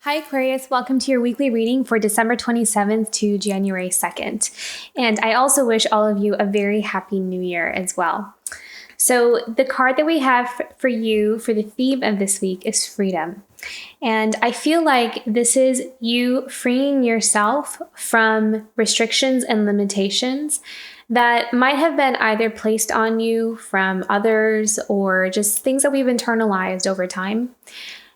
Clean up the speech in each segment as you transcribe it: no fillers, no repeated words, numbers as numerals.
Hi Aquarius, welcome to your weekly reading for December 27th to January 2nd. And I also wish all of you a very happy new year as well. So the card that we have for you for the theme of this week is freedom. And I feel like this is you freeing yourself from restrictions and limitations that might have been either placed on you from others or just things that we've internalized over time.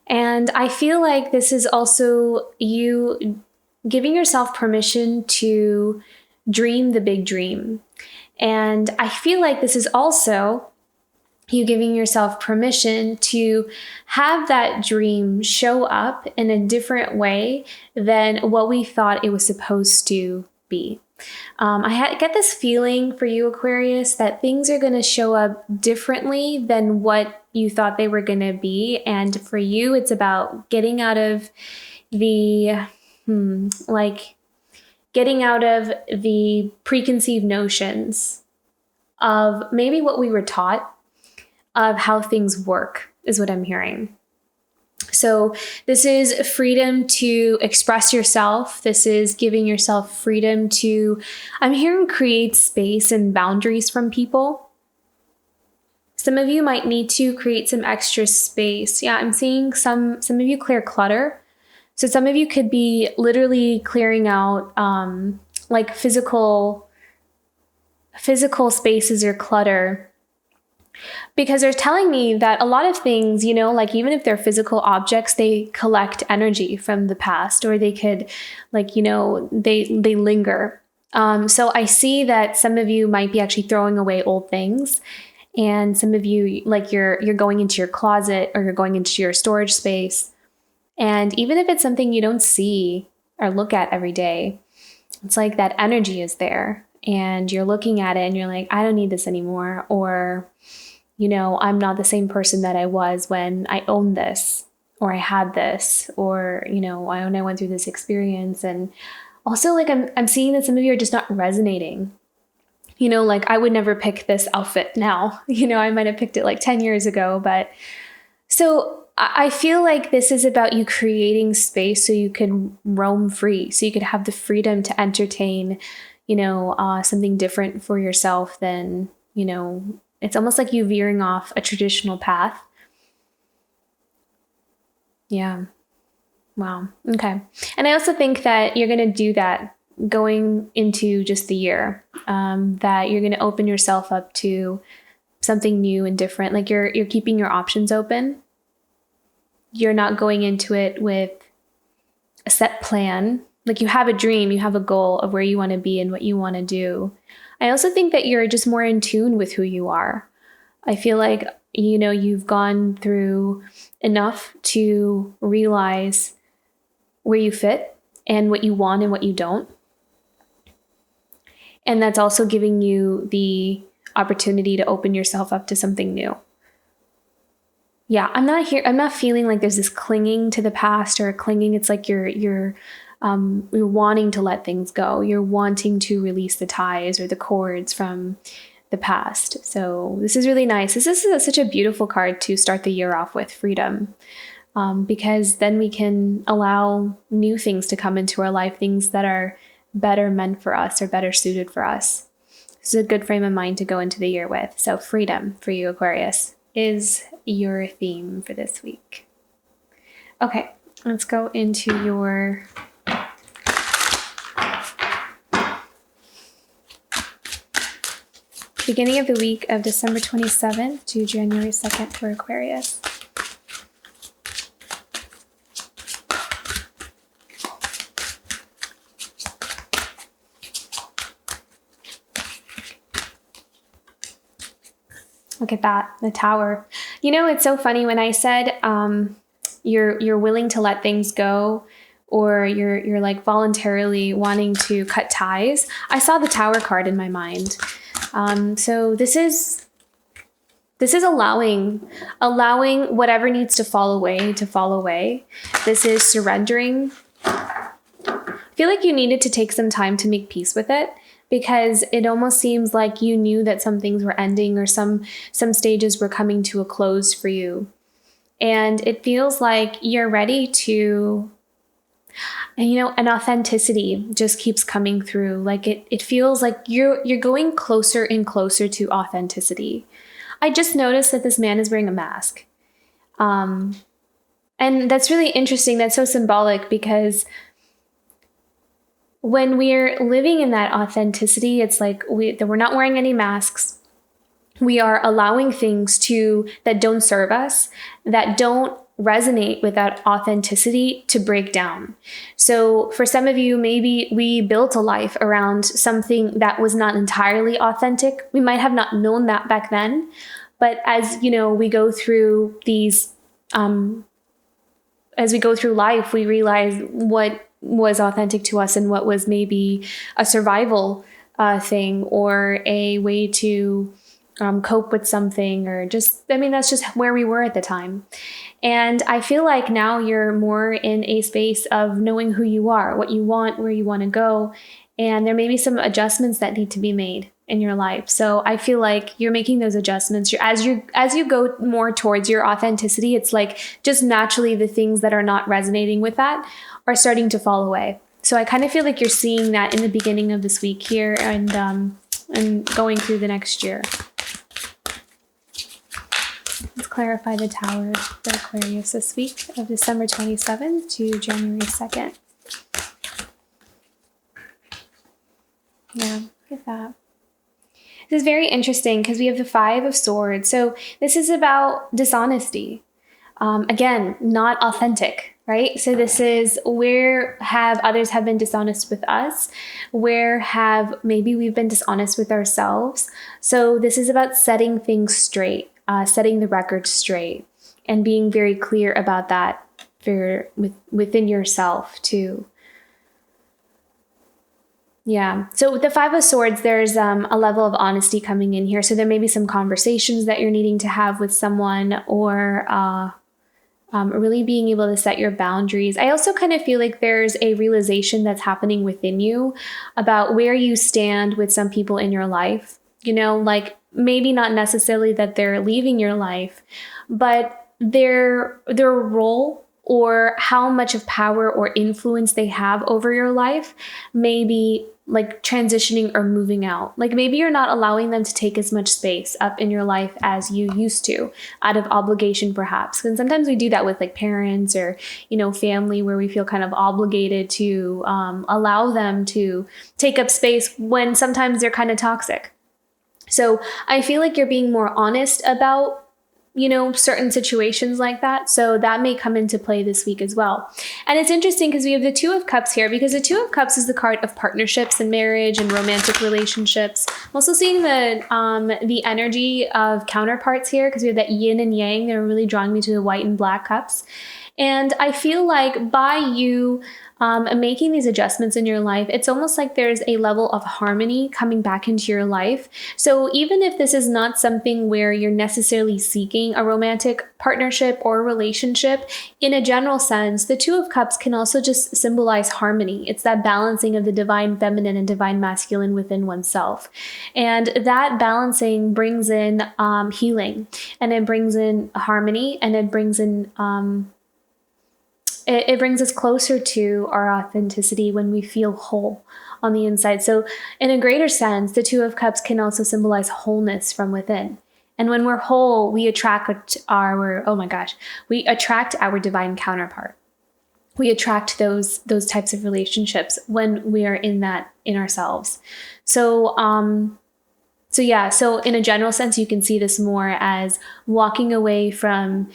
And I feel like this is also you giving yourself permission to dream the big dream. And I feel like this is also you giving yourself permission to have that dream show up in a different way than what we thought it was supposed to be. I get this feeling for you, Aquarius, that things are going to show up differently than what you thought they were going to be. And for you, it's about getting out of the, getting out of the preconceived notions of maybe what we were taught of how things work, is what I'm hearing. So this is freedom to express yourself. This is giving yourself freedom to, I'm hearing, create space and boundaries from people. Some of you might need to create some extra space. Yeah, I'm seeing some of you clear clutter. So some of you could be literally clearing out like physical spaces or clutter. Because they're telling me that a lot of things, like even if they're physical objects, they collect energy from the past, or they could, they linger. So I see that some of you might be actually throwing away old things, and some of you, like you're going into your closet or you're going into your storage space, and even if it's something you don't see or look at every day, it's like that energy is there, and you're looking at it and you're like, I don't need this anymore, or I'm not the same person that I was when I owned this, or I had this, or, when I went through this experience. And also, like, I'm seeing that some of you are just not resonating. Like, I would never pick this outfit now. I might have picked it like 10 years ago. But so I feel like this is about you creating space so you can roam free, so you could have the freedom to entertain, something different for yourself than, it's almost like you veering off a traditional path. Yeah. Wow. Okay. And I also think that you're going to do that going into just the year, that you're going to open yourself up to something new and different. Like you're keeping your options open. You're not going into it with a set plan. Like you have a dream, you have a goal of where you want to be and what you want to do. I also think that you're just more in tune with who you are. I feel like, you've gone through enough to realize where you fit and what you want and what you don't. And that's also giving you the opportunity to open yourself up to something new. Yeah, I'm not feeling like there's this clinging to the past or clinging. It's like you're wanting to let things go. You're wanting to release the ties or the cords from the past. So this is really nice. This is such a beautiful card to start the year off with, freedom, because then we can allow new things to come into our life, things that are better meant for us or better suited for us. This is a good frame of mind to go into the year with. So freedom for you, Aquarius, is your theme for this week. Okay, let's go into your beginning of the week of December 27th to January 2nd for Aquarius. Look at that, the Tower. It's so funny when I said you're willing to let things go, or you're like voluntarily wanting to cut ties. I saw the Tower card in my mind. So this is allowing whatever needs to fall away. This is surrendering. I feel like you needed to take some time to make peace with it, because it almost seems like you knew that some things were ending or some stages were coming to a close for you. And it feels like you're ready to And an authenticity just keeps coming through. Like it feels like you're going closer and closer to authenticity. I just noticed that this man is wearing a mask. And that's really interesting. That's so symbolic, because when we're living in that authenticity, it's like we're not wearing any masks. We are allowing things that don't serve us, that don't resonate with that authenticity, to break down. So for some of you, maybe we built a life around something that was not entirely authentic. We might have not known that back then, but as we go through these, as we go through life, we realize what was authentic to us and what was maybe a survival thing, or a way to cope with something, or that's just where we were at the time. And I feel like now you're more in a space of knowing who you are, what you want, where you want to go. And there may be some adjustments that need to be made in your life. So I feel like you're making those adjustments. As you go more towards your authenticity, it's like just naturally the things that are not resonating with that are starting to fall away. So I kind of feel like you're seeing that in the beginning of this week here, and going through the next year. Let's clarify the Tower for Aquarius this week of December 27th to January 2nd. Yeah, look at that. This is very interesting because we have the Five of Swords. So this is about dishonesty. Again, not authentic, right? So this is where have others have been dishonest with us? Where have maybe we've been dishonest with ourselves? So this is about setting things straight, setting the record straight, and being very clear about that within yourself too. Yeah. So with the Five of Swords, there's a level of honesty coming in here. So there may be some conversations that you're needing to have with someone, or really being able to set your boundaries. I also kind of feel like there's a realization that's happening within you about where you stand with some people in your life. Like maybe not necessarily that they're leaving your life, but their role, or how much of power or influence they have over your life, maybe like transitioning or moving out. Like maybe you're not allowing them to take as much space up in your life as you used to, out of obligation perhaps. And sometimes we do that with like parents or, family, where we feel kind of obligated to allow them to take up space when sometimes they're kind of toxic. So I feel like you're being more honest about certain situations like that. So that may come into play this week as well. And it's interesting because we have the Two of Cups here, because the Two of Cups is the card of partnerships and marriage and romantic relationships. I'm also seeing the energy of counterparts here, because we have that yin and yang. They're really drawing me to the white and black cups. And I feel like by you making these adjustments in your life, it's almost like there's a level of harmony coming back into your life. So even if this is not something where you're necessarily seeking a romantic partnership or relationship, in a general sense, the Two of Cups can also just symbolize harmony. It's that balancing of the divine feminine and divine masculine within oneself. And that balancing brings in healing, and it brings in harmony, and it brings in it brings us closer to our authenticity when we feel whole on the inside. So in a greater sense, the Two of Cups can also symbolize wholeness from within. And when we're whole, we attract our divine counterpart. We attract those types of relationships when we are in ourselves. So in a general sense, you can see this more as walking away from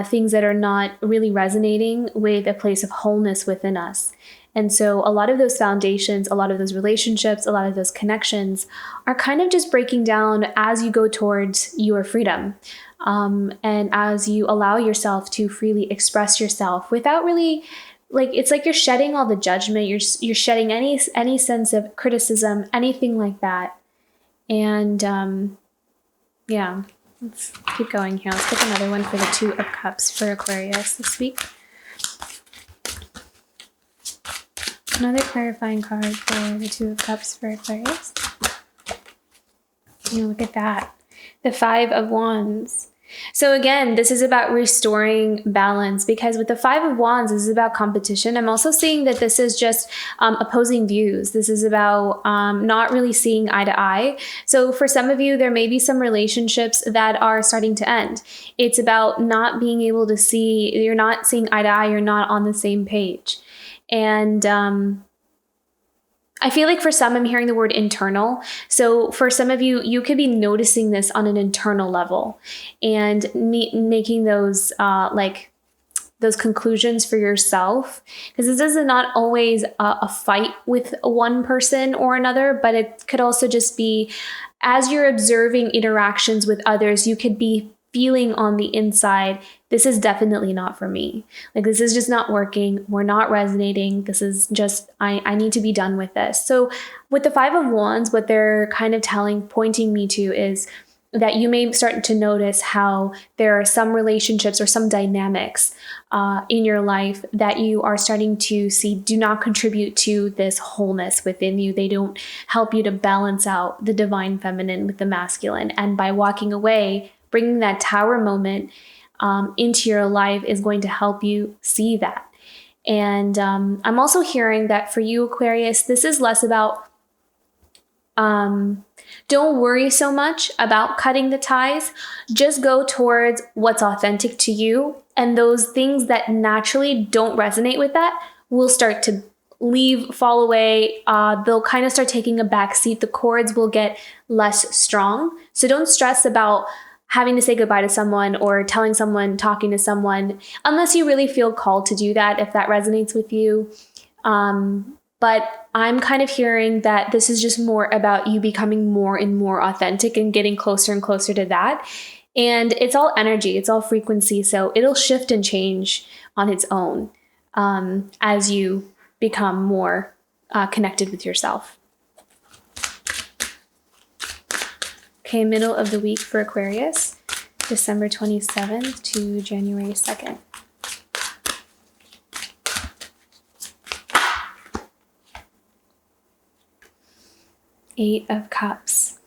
things that are not really resonating with a place of wholeness within us. And so a lot of those foundations, a lot of those relationships, a lot of those connections are kind of just breaking down as you go towards your freedom. And as you allow yourself to freely express yourself without really, it's like you're shedding all the judgment, you're shedding any sense of criticism, anything like that. And let's keep going here. Let's pick another one for the Two of Cups for Aquarius this week. Another clarifying card for the Two of Cups for Aquarius. Look at that. The Five of Wands. So again, this is about restoring balance, because with the Five of Wands, this is about competition. I'm also seeing that this is just opposing views. This is about not really seeing eye to eye. So for some of you, there may be some relationships that are starting to end. It's about not being able to see, you're not seeing eye to eye, you're not on the same page. And I feel like for some, I'm hearing the word internal. So for some of you, you could be noticing this on an internal level and making those those conclusions for yourself. Because this is not always a fight with one person or another, but it could also just be, as you're observing interactions with others, you could be feeling on the inside, this is definitely not for me. Like, this is just not working. We're not resonating. This is just, I need to be done with this. So with the Five of Wands, what they're kind of pointing me to is that you may start to notice how there are some relationships or some dynamics in your life that you are starting to see do not contribute to this wholeness within you. They don't help you to balance out the divine feminine with the masculine. And by walking away, bringing that tower moment into your life is going to help you see that. And I'm also hearing that for you, Aquarius, this is less about, don't worry so much about cutting the ties. Just go towards what's authentic to you. And those things that naturally don't resonate with that will start to fall away. They'll kind of start taking a back seat. The cords will get less strong. So don't stress about having to say goodbye to someone or telling someone, talking to someone, unless you really feel called to do that, if that resonates with you. But I'm kind of hearing that this is just more about you becoming more and more authentic and getting closer and closer to that. And it's all energy, it's all frequency. So it'll shift and change on its own as you become more connected with yourself. Okay, middle of the week for Aquarius, December 27th to January 2nd. Eight of Cups.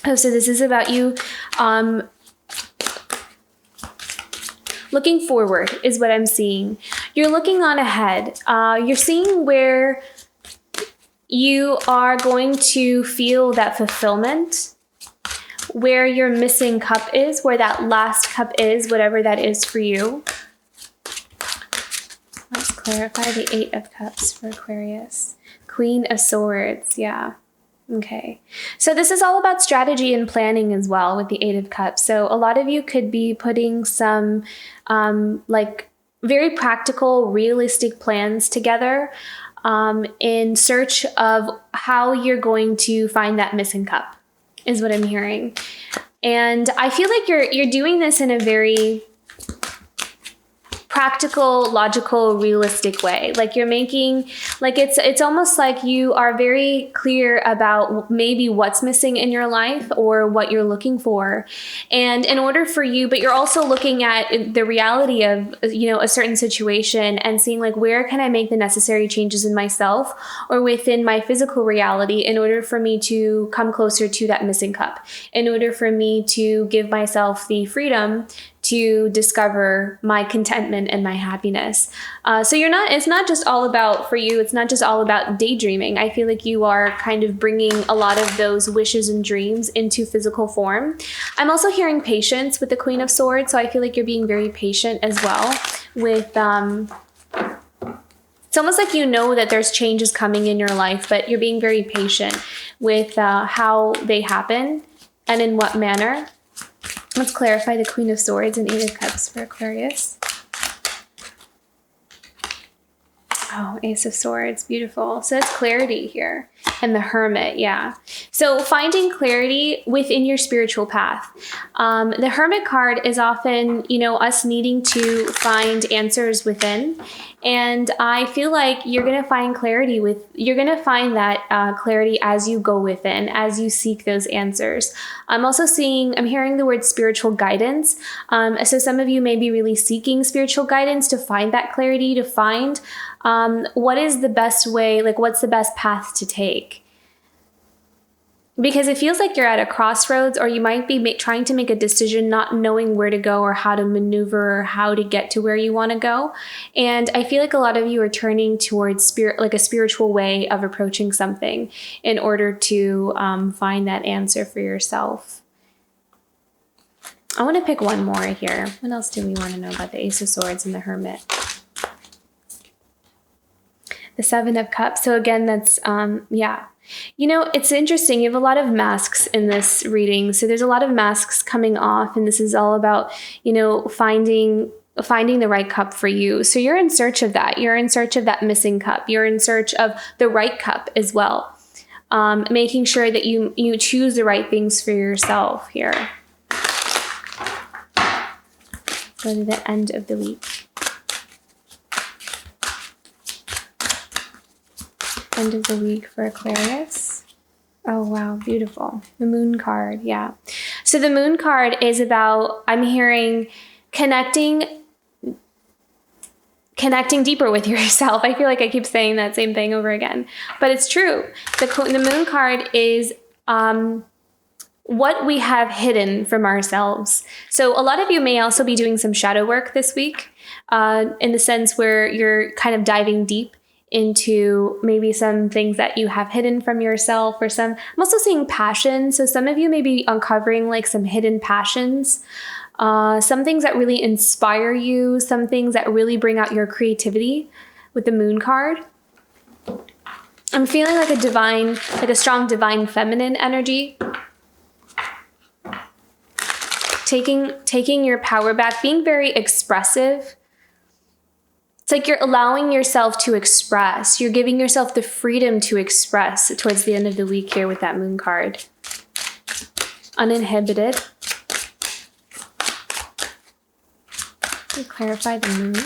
Oh, so this is about you looking forward is what I'm seeing. You're looking on ahead. You're seeing where you are going to feel that fulfillment, where your missing cup is, where that last cup is, whatever that is for you. Let's clarify the Eight of Cups for Aquarius. Queen of Swords, yeah. Okay. So this is all about strategy and planning as well with the Eight of Cups. So a lot of you could be putting some very practical, realistic plans together in search of how you're going to find that missing cup, is what I'm hearing. And I feel like you're doing this in a very practical, logical, realistic way. Like you're making, like it's almost like you are very clear about maybe what's missing in your life or what you're looking for. And in order for you, but you're also looking at the reality of, a certain situation and seeing like, where can I make the necessary changes in myself or within my physical reality in order for me to come closer to that missing cup, in order for me to give myself the freedom to discover my contentment and my happiness. So it's not just all about, for you, it's not just all about daydreaming. I feel like you are kind of bringing a lot of those wishes and dreams into physical form. I'm also hearing patience with the Queen of Swords. So I feel like you're being very patient as well with, it's almost like that there's changes coming in your life, but you're being very patient with how they happen and in what manner. Let's clarify the Queen of Swords and Eight of Cups for Aquarius. Oh, Ace of Swords, beautiful. So that's clarity here. And the Hermit, yeah. So finding clarity within your spiritual path. The Hermit card is often, us needing to find answers within. And I feel like you're going to find clarity you're going to find that clarity as you go within, as you seek those answers. I'm hearing the word spiritual guidance. So some of you may be really seeking spiritual guidance to find that clarity, to find what is the best way, like what's the best path to take. because it feels like you're at a crossroads, or you might be trying to make a decision, not knowing where to go or how to maneuver or how to get to where you want to go. And I feel like a lot of you are turning towards spirit, like a spiritual way of approaching something in order to find that answer for yourself. I want to pick one more here. What else do we want to know about the Ace of Swords and the Hermit? The Seven of Cups. So again, that's, yeah. You know, it's interesting. You have a lot of masks in this reading. So there's a lot of masks coming off, and this is all about, you know, finding the right cup for you. So you're in search of that. You're in search of that missing cup. You're in search of the right cup as well. Making sure that you choose the right things for yourself here. Go to the end of the week. End of the week for Aquarius. Oh, wow. Beautiful. The Moon card. Yeah. So the Moon card is about, I'm hearing connecting deeper with yourself. I feel like I keep saying that same thing over again, but it's true. The Moon card is what we have hidden from ourselves. So a lot of you may also be doing some shadow work this week, in the sense where you're kind of diving deep into maybe some things that you have hidden from yourself, or I'm also seeing passion. So some of you may be uncovering like some hidden passions, some things that really inspire you, some things that really bring out your creativity with the Moon card. I'm feeling like a strong divine feminine energy. Taking your power back, being very expressive. It's like you're allowing yourself to express. You're giving yourself the freedom to express towards the end of the week here with that Moon card. Uninhibited. To clarify the Moon.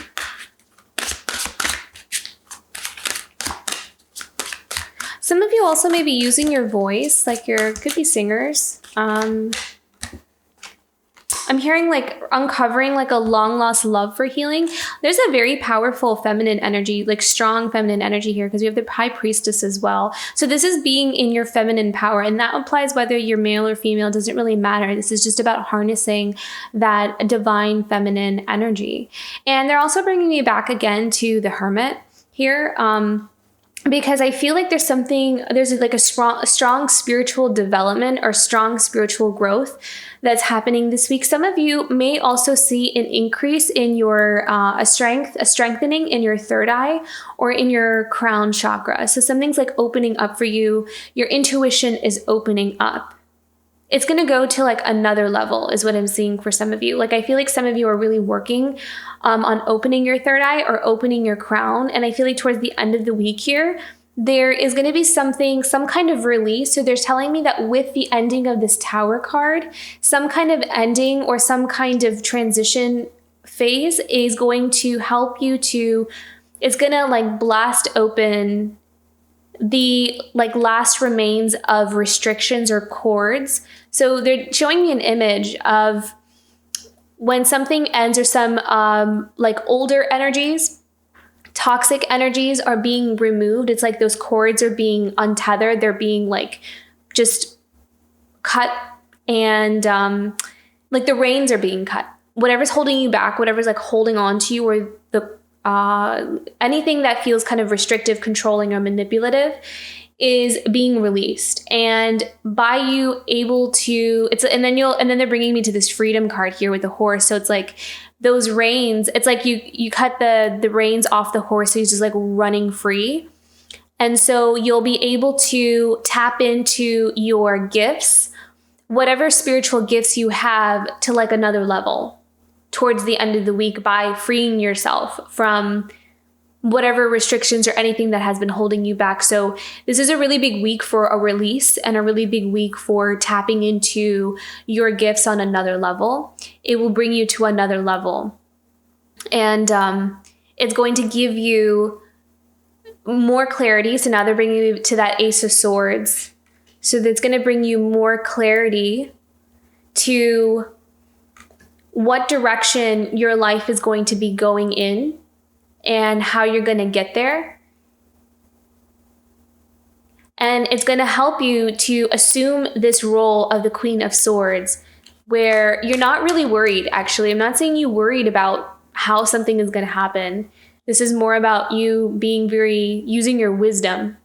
Some of you also may be using your voice, like could be singers. I'm hearing like uncovering like a long lost love for healing. There's a very powerful feminine energy, like strong feminine energy here, because we have the High Priestess as well. So this is being in your feminine power, and that applies whether you're male or female, doesn't really matter. This is just about harnessing that divine feminine energy. And they're also bringing me back again to the Hermit here. Because I feel like there's like a strong spiritual development or strong spiritual growth that's happening this week. Some of you may also see an increase in your a strengthening in your third eye or in your crown chakra. So something's like opening up for you. Your intuition is opening up. It's going to go to like another level is what I'm seeing for some of you. Like I feel like some of you are really working on opening your third eye or opening your crown. And I feel like towards the end of the week here, there is going to be some kind of release. So they're telling me that with the ending of this Tower card, some kind of ending or some kind of transition phase is going to help you it's going to like blast open the like last remains of restrictions or cords. So they're showing me an image of when something ends, or some like older energies, toxic energies are being removed. It's like those cords are being untethered. They're being like just cut, and like the reins are being cut. Whatever's holding you back, whatever's like holding on to you, or the anything that feels kind of restrictive, controlling, or manipulative is being released. And by you able to, and then they're bringing me to this Freedom card here with the horse. So it's like those reins, it's like you cut the reins off the horse, so he's just like running free. And so you'll be able to tap into your gifts, whatever spiritual gifts you have, to like another level towards the end of the week by freeing yourself from whatever restrictions or anything that has been holding you back. So this is a really big week for a release, and a really big week for tapping into your gifts on another level. It will bring you to another level. And it's going to give you more clarity. So now they're bringing you to that Ace of Swords. So that's going to bring you more clarity to what direction your life is going to be going in and how you're going to get there. And it's going to help you to assume this role of the Queen of Swords, where you're not really worried, actually. I'm not saying you worried about how something is going to happen. This is more about you being using your wisdom.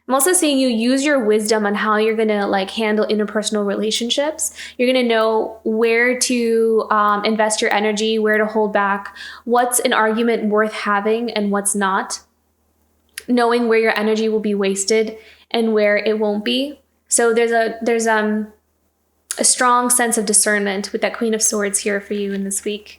I'm also saying you use your wisdom on how you're going to like handle interpersonal relationships. You're going to know where to invest your energy, where to hold back, what's an argument worth having and what's not, knowing where your energy will be wasted and where it won't be. So there's a strong sense of discernment with that Queen of Swords here for you in this week.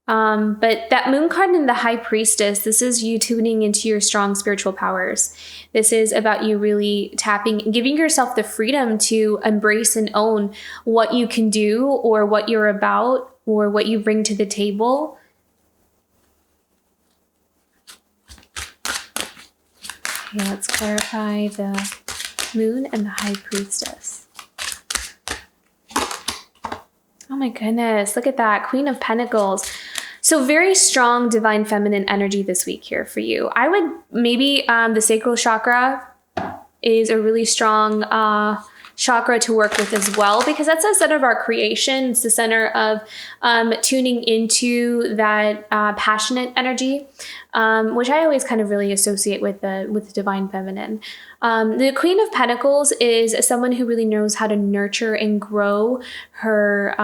But that moon card in the High Priestess, this is you tuning into your strong spiritual powers. This is about you really giving yourself the freedom to embrace and own what you can do or what you're about or what you bring to the table. Okay, let's clarify the moon and the High Priestess. Oh my goodness, look at that. Queen of Pentacles. So very strong divine feminine energy this week here for you. I would maybe the sacral chakra is a really strong chakra to work with as well, because that's the center of our creation. It's the center of tuning into that passionate energy, which I always kind of really associate with the divine feminine. The Queen of Pentacles is someone who really knows how to nurture and grow her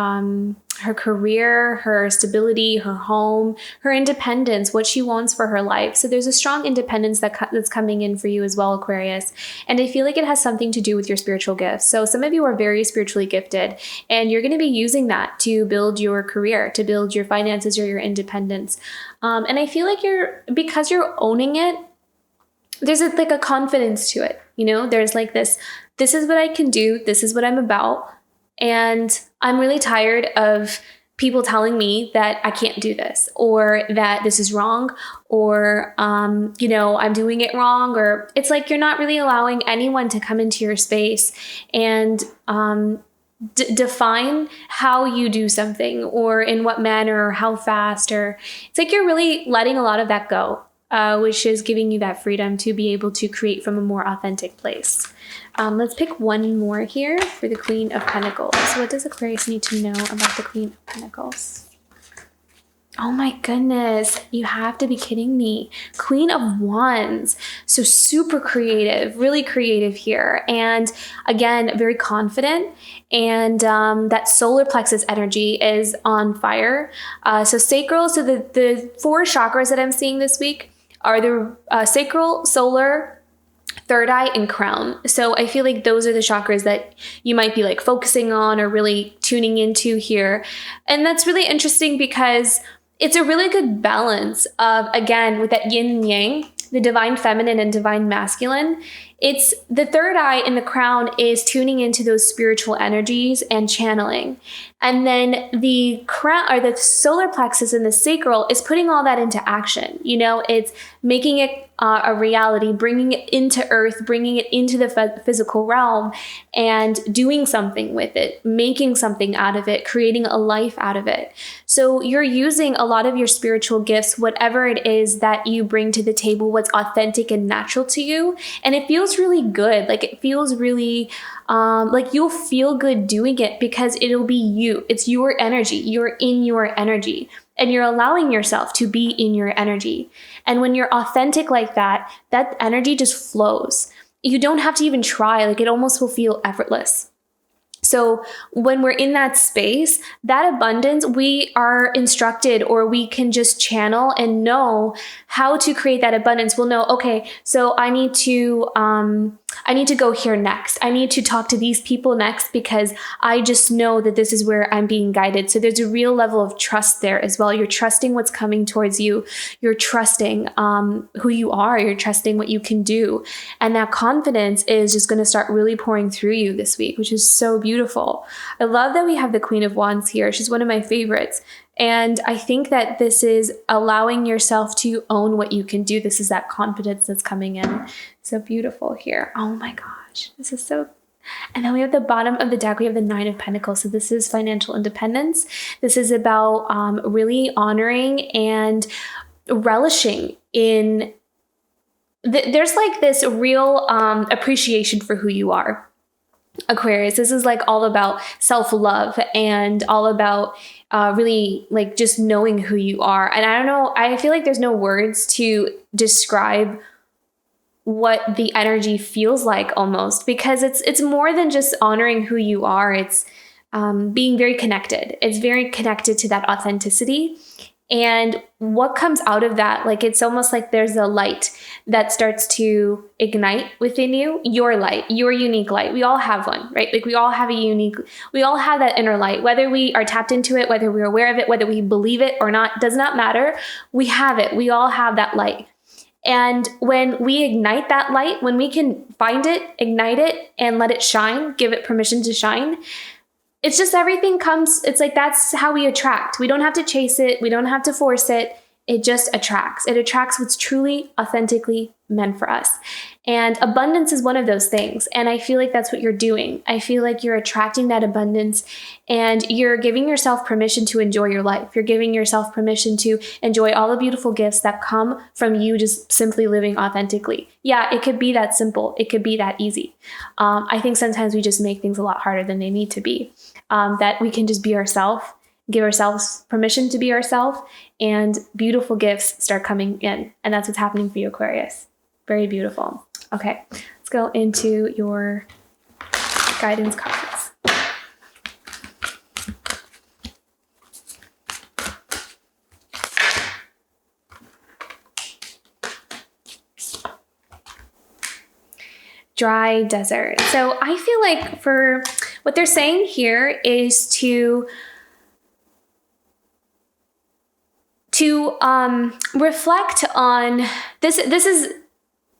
career, her stability, her home, her independence, what she wants for her life. So there's a strong independence that's coming in for you as well, Aquarius. And I feel like it has something to do with your spiritual gifts. So some of you are very spiritually gifted, and you're going to be using that to build your career, to build your finances or your independence. And I feel like because you're owning it, there's like a confidence to it. You know, there's like this is what I can do. This is what I'm about. And I'm really tired of people telling me that I can't do this, or that this is wrong, or, I'm doing it wrong. Or it's like you're not really allowing anyone to come into your space and define how you do something, or in what manner, or how fast. Or it's like you're really letting a lot of that go, which is giving you that freedom to be able to create from a more authentic place. Let's pick one more here for the Queen of Pentacles. So what does Aquarius need to know about the Queen of Pentacles? Oh my goodness, you have to be kidding me. Queen of Wands. So super creative, really creative here. And again, very confident. And that solar plexus energy is on fire. So sacral, so the 4 chakras that I'm seeing this week are the sacral, solar, third eye, and crown. So I feel like those are the chakras that you might be like focusing on or really tuning into here. And that's really interesting because it's a really good balance of, again, with that yin and yang, the divine feminine and divine masculine. It's the third eye in the crown is tuning into those spiritual energies and channeling. And then the crown, or the solar plexus in the sacral, is putting all that into action. You know, it's making it a reality, bringing it into earth, bringing it into the physical realm, and doing something with it, making something out of it, creating a life out of it. So you're using a lot of your spiritual gifts, whatever it is that you bring to the table, what's authentic and natural to you. And it feels really good. Like it feels really like you'll feel good doing it because it'll be you. It's your energy. You're in your energy. And you're allowing yourself to be in your energy. And when you're authentic like that, that energy just flows. You don't have to even try. Like it almost will feel effortless. So when we're in that space, that abundance, we are instructed, or we can just channel and know how to create that abundance. We'll know, okay, so I need to go here next. I need to talk to these people next because I just know that this is where I'm being guided. So there's a real level of trust there as well. You're trusting what's coming towards you. You're trusting who you are. You're trusting what you can do. And that confidence is just going to start really pouring through you this week, which is so beautiful. I love that we have the Queen of Wands here. She's one of my favorites. And I think that this is allowing yourself to own what you can do. This is that confidence that's coming in. So beautiful here. Oh my gosh. This is so... And then we have the bottom of the deck, we have the 9 of Pentacles. So this is financial independence. This is about really honoring and relishing in there's like this real appreciation for who you are, Aquarius. This is like all about self-love and all about really like just knowing who you are. And I don't know, I feel like there's no words to describe what the energy feels like almost, because it's more than just honoring who you are. It's being very connected. It's very connected to that authenticity. And what comes out of that, like it's almost like there's a light that starts to ignite within you, your light, your unique light. We all have one, right? Like we all have that inner light, whether we are tapped into it, whether we're aware of it, whether we believe it or not, does not matter. We have it. We all have that light. And when we ignite that light, when we can find it, ignite it, and let it shine, give it permission to shine, it's just everything comes, it's like that's how we attract. We don't have to chase it. We don't have to force it. It just attracts. It attracts what's truly, authentically meant for us. And abundance is one of those things. And I feel like that's what you're doing. I feel like you're attracting that abundance and you're giving yourself permission to enjoy your life. You're giving yourself permission to enjoy all the beautiful gifts that come from you just simply living authentically. Yeah, it could be that simple. It could be that easy. I think sometimes we just make things a lot harder than they need to be. That we can just be ourselves, give ourselves permission to be ourselves, and beautiful gifts start coming in. And that's what's happening for you, Aquarius. Very beautiful. Okay, let's go into your guidance cards. Dry desert. So I feel like for what they're saying here is to reflect on this.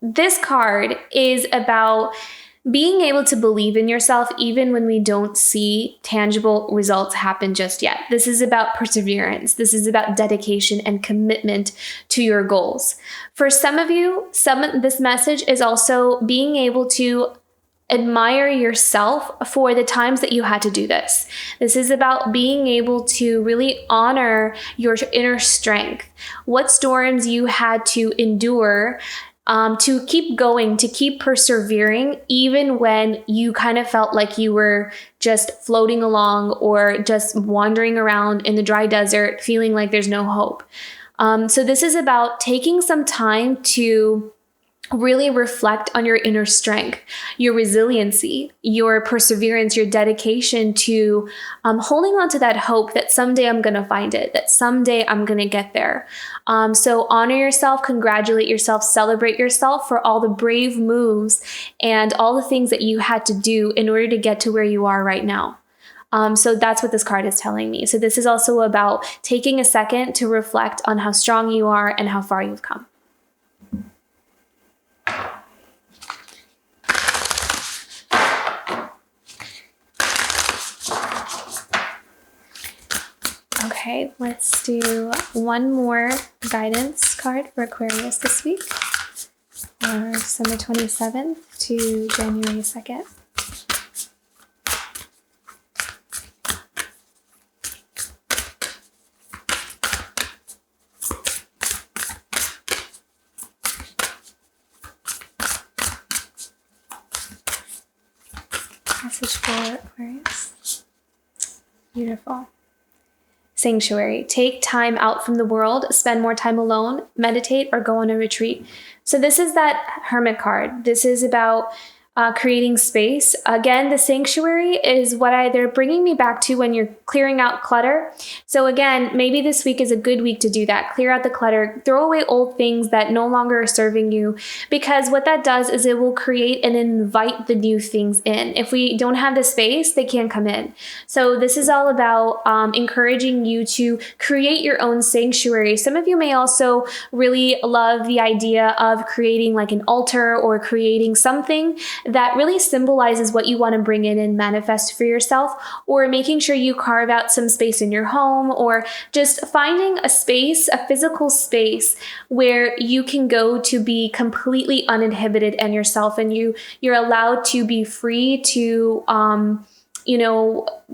This card is about being able to believe in yourself even when we don't see tangible results happen just yet. This is about perseverance. This is about dedication and commitment to your goals. For some of you, this message is also being able to admire yourself for the times that you had to do this. This is about being able to really honor your inner strength, what storms you had to endure, to keep going, to keep persevering, even when you kind of felt like you were just floating along or just wandering around in the dry desert, feeling like there's no hope. So this is about taking some time to really reflect on your inner strength, your resiliency, your perseverance, your dedication to holding on to that hope that someday I'm going to find it, that someday I'm going to get there. So honor yourself, congratulate yourself, celebrate yourself for all the brave moves and all the things that you had to do in order to get to where you are right now. So that's what this card is telling me. So this is also about taking a second to reflect on how strong you are and how far you've come. Okay, let's do one more guidance card for Aquarius this week, December 27th to January 2nd. Message for Aquarius. Beautiful. Sanctuary. Take time out from the world, spend more time alone, meditate, or go on a retreat. So this is that Hermit card. This is about creating space. Again, the sanctuary is what they're bringing me back to when you're clearing out clutter. So again, maybe this week is a good week to do that. Clear out the clutter, throw away old things that no longer are serving you, because what that does is it will create and invite the new things in. If we don't have the space, they can't come in. So this is all about encouraging you to create your own sanctuary. Some of you may also really love the idea of creating like an altar or creating something that really symbolizes what you want to bring in and manifest for yourself, or making sure you carve out some space in your home, or just finding a space, a physical space where you can go to be completely uninhibited and yourself, and you're allowed to be free to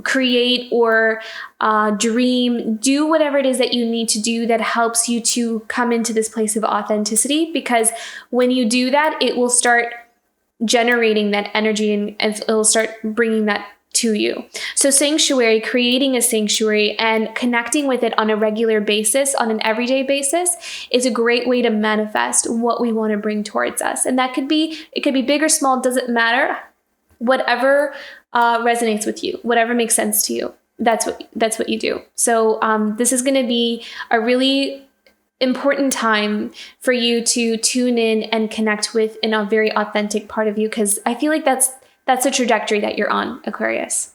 create or dream, do whatever it is that you need to do that helps you to come into this place of authenticity. Because when you do that, it will start generating that energy and it'll start bringing that to you. So sanctuary, creating a sanctuary and connecting with it on a regular basis, on an everyday basis, is a great way to manifest what we want to bring towards us. And it could be big or small, doesn't matter. Whatever resonates with you, whatever makes sense to you, that's what you do. So this is going to be a really important time for you to tune in and connect with in a very authentic part of you, because I feel like that's the trajectory that you're on, Aquarius.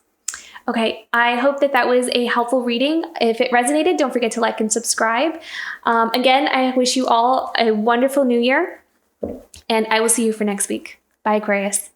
Okay, I hope that was a helpful reading. If it resonated, don't forget to like and subscribe. Again, I wish you all a wonderful new year, and I will see you for next week. Bye, Aquarius.